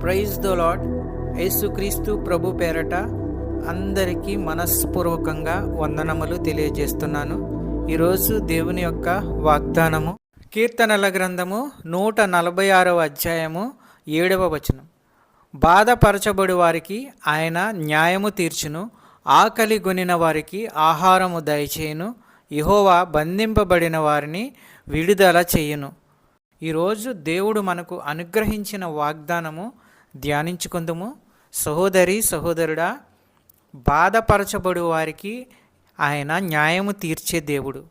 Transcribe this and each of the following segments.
Praise the lord. యేసుక్రీస్తు ప్రభు పేరట అందరికీ మనస్పూర్వకంగా వందనములు తెలియజేస్తున్నాను. ఈరోజు దేవుని యొక్క వాగ్దానము కీర్తనల గ్రంథము 146వ అధ్యాయము 7వ వచనం. బాధపరచబడి వారికి ఆయన న్యాయము తీర్చును, ఆకలి గొనిన వారికి ఆహారము దయచేయును, యెహోవా బంధింపబడిన వారిని విడుదల చేయును. ఈరోజు దేవుడు మనకు అనుగ్రహించిన వాగ్దానము ధ్యానించుకుందుము. సహోదరి సహోదరుడా, బాధపరచబడు వారికి ఆయన న్యాయము తీర్చే దేవుడు,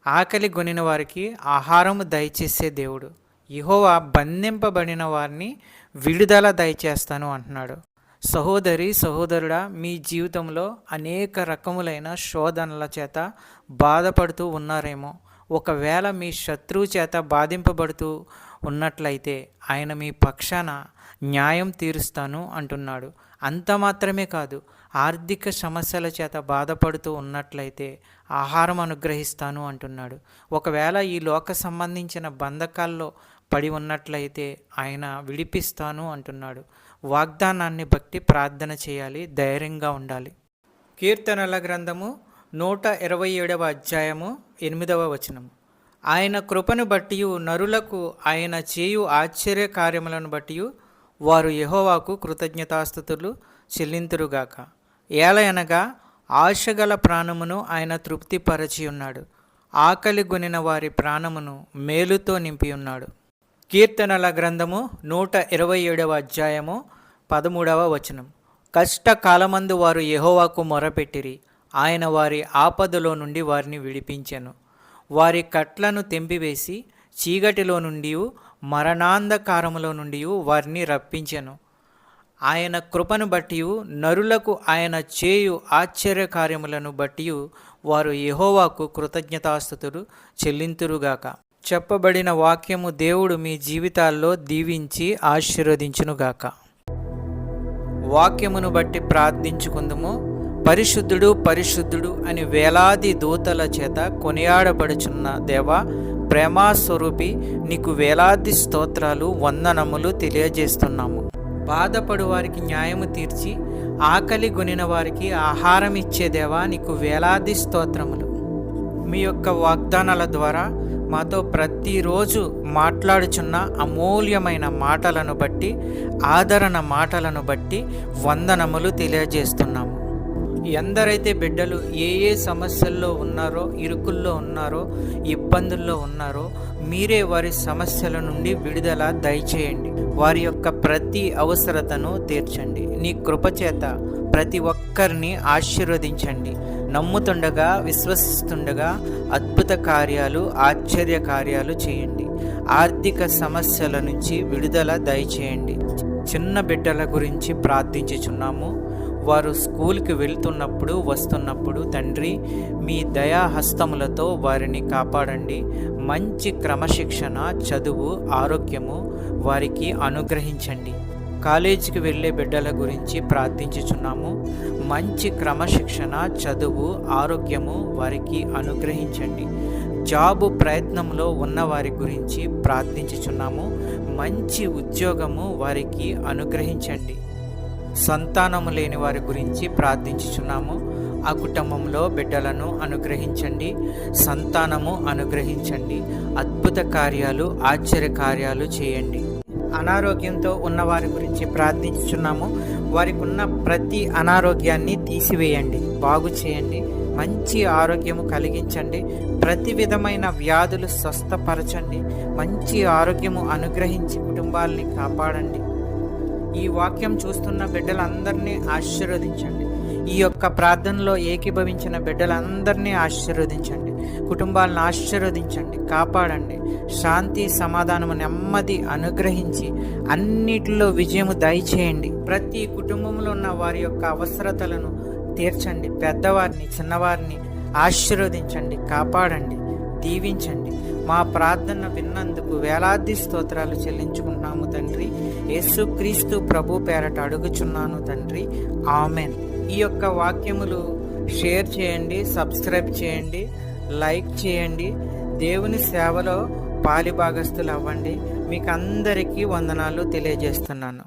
ఆకలి గొనిన వారికి ఆహారము దయచేసే దేవుడు, యెహోవా బంధింపబడిన వారిని విడుదల దయచేస్తాను అంటున్నాడు. సహోదరి సహోదరుడా, మీ జీవితంలో అనేక రకములైన శోధనల చేత బాధపడుతూ ఉన్నారేమో. ఒకవేళ మీ శత్రువు చేత బాధింపబడుతూ ఉన్నట్లయితే ఆయన మీ పక్షాన న్యాయం తీరుస్తాను అంటున్నాడు. అంత మాత్రమే కాదు, ఆర్థిక సమస్యల చేత బాధపడుతూ ఉన్నట్లయితే ఆహారం అనుగ్రహిస్తాను అంటున్నాడు. ఒకవేళ ఈ లోక సంబంధించిన బంధకాల్లో పడి ఉన్నట్లయితే ఆయన విడిపిస్తాను అంటున్నాడు. వాగ్దానాన్ని బట్టి ప్రార్థన చేయాలి, ధైర్యంగా ఉండాలి. కీర్తనల గ్రంథము 127వ అధ్యాయము 8వ వచనం. ఆయన కృపను బట్టి నరులకు ఆయన చేయు ఆశ్చర్య కార్యములను బట్టి వారు యెహోవాకు కృతజ్ఞతాస్తుతులు చెల్లింతురుగాక. ఏలయనగా ఆశగల ప్రాణమును ఆయన తృప్తిపరచి ఉన్నాడు, ఆకలి గొనిన వారి ప్రాణమును మేలుతో నింపి ఉన్నాడు. కీర్తనల గ్రంథము 127వ అధ్యాయము 13వ వచనం. కష్టకాలమందు వారు యెహోవాకు మొరపెట్టిరి, ఆయన వారి ఆపదలో నుండి వారిని విడిపించెను. వారి కట్లను తెంపివేసి చీకటిలో నుండి మరణాంధకారములో నుండి వారిని రప్పించెను. ఆయన కృపను బట్టి నరులకు ఆయన చేయు ఆశ్చర్య కార్యములను బట్టి వారు యెహోవాకు కృతజ్ఞతాస్తుతులు చెల్లింతురుగాక. చెప్పబడిన వాక్యము దేవుడు మీ జీవితాల్లో దీవించి ఆశీర్వదించునుగాక. వాక్యమును బట్టి ప్రార్థించుకుందుము. పరిశుద్ధుడు పరిశుద్ధుడు అని వేలాది దూతల చేత కొనియాడబడుచున్న దేవా, ప్రేమాస్వరూపి, నీకు వేలాది స్తోత్రాలు, వందనములు తెలియజేస్తున్నాము. బాధపడు వారికి న్యాయము తీర్చి ఆకలి గొనిన వారికి ఆహారం ఇచ్చే దేవా, నీకు వేలాది స్తోత్రములు. మీ యొక్క వాగ్దానాల ద్వారా మాతో ప్రతిరోజు మాట్లాడుచున్న అమూల్యమైన మాటలను బట్టి, ఆదరణ మాటలను బట్టి వందనములు తెలియజేస్తున్నాము. ఎందరైతే బిడ్డలు ఏ సమస్యల్లో ఉన్నారో, ఇరుకుల్లో ఉన్నారో, ఇబ్బందుల్లో ఉన్నారో, మీరే వారి సమస్యల నుండి విడుదల దయచేయండి. వారి యొక్క ప్రతి అవసరతను తీర్చండి. నీ కృపచేత ప్రతి ఒక్కరిని ఆశీర్వదించండి. నమ్ముతుండగా, విశ్వసిస్తుండగా అద్భుత కార్యాలు, ఆశ్చర్య కార్యాలు చేయండి. ఆర్థిక సమస్యల నుంచి విడుదల దయచేయండి. చిన్న బిడ్డల గురించి ప్రార్థించుచున్నాము. వారు స్కూల్కి వెళ్తున్నప్పుడు, వస్తున్నప్పుడు తండ్రి మీ దయాహస్తములతో వారిని కాపాడండి. మంచి క్రమశిక్షణ, చదువు, ఆరోగ్యము వారికి అనుగ్రహించండి. కాలేజీకి వెళ్ళే బిడ్డల గురించి ప్రార్థించుచున్నాము. మంచి క్రమశిక్షణ, చదువు, ఆరోగ్యము వారికి అనుగ్రహించండి. జాబు ప్రయత్నంలో ఉన్న వారి గురించి ప్రార్థించుచున్నాము. మంచి ఉద్యోగము వారికి అనుగ్రహించండి. సంతానము లేని వారి గురించి ప్రార్థించుచున్నాము. ఆ కుటుంబంలో బిడ్డలను అనుగ్రహించండి, సంతానము అనుగ్రహించండి. అద్భుత కార్యాలు, ఆశ్చర్య కార్యాలు చేయండి. అనారోగ్యంతో ఉన్న వారి గురించి ప్రార్థించుచున్నాము. వారికి ఉన్న ప్రతి అనారోగ్యాన్ని తీసివేయండి, బాగు చేయండి, మంచి ఆరోగ్యము కలిగించండి. ప్రతి విధమైన వ్యాధులు స్వస్థపరచండి. మంచి ఆరోగ్యము అనుగ్రహించి కుటుంబాలని కాపాడండి. ఈ వాక్యం చూస్తున్న బిడ్డలందరినీ ఆశీర్వదించండి. ఈ యొక్క ప్రార్థనలో ఏకీభవించిన బిడ్డలందరినీ ఆశీర్వదించండి. కుటుంబాలను ఆశీర్వదించండి, కాపాడండి. శాంతి, సమాధానము, నెమ్మది అనుగ్రహించి అన్నిటిలో విజయము దయచేయండి. ప్రతి కుటుంబంలో ఉన్న వారి యొక్క అవసరతలను తీర్చండి. పెద్దవారిని, చిన్నవారిని ఆశీర్వదించండి, కాపాడండి, దీవించండి. మా ప్రార్థన విన్నందుకు వేలాది స్తోత్రాలు చెల్లించుకుంటున్నాము తండ్రి. యేసుక్రీస్తు ప్రభు పేరట అడుగుచున్నాను తండ్రి, ఆమెన్. ఈ యొక్క వాక్యములు షేర్ చేయండి, సబ్స్క్రైబ్ చేయండి, లైక్ చేయండి. దేవుని సేవలో పాలిభాగస్తులు అవ్వండి. మీకు అందరికీ వందనాలు తెలియజేస్తున్నాను.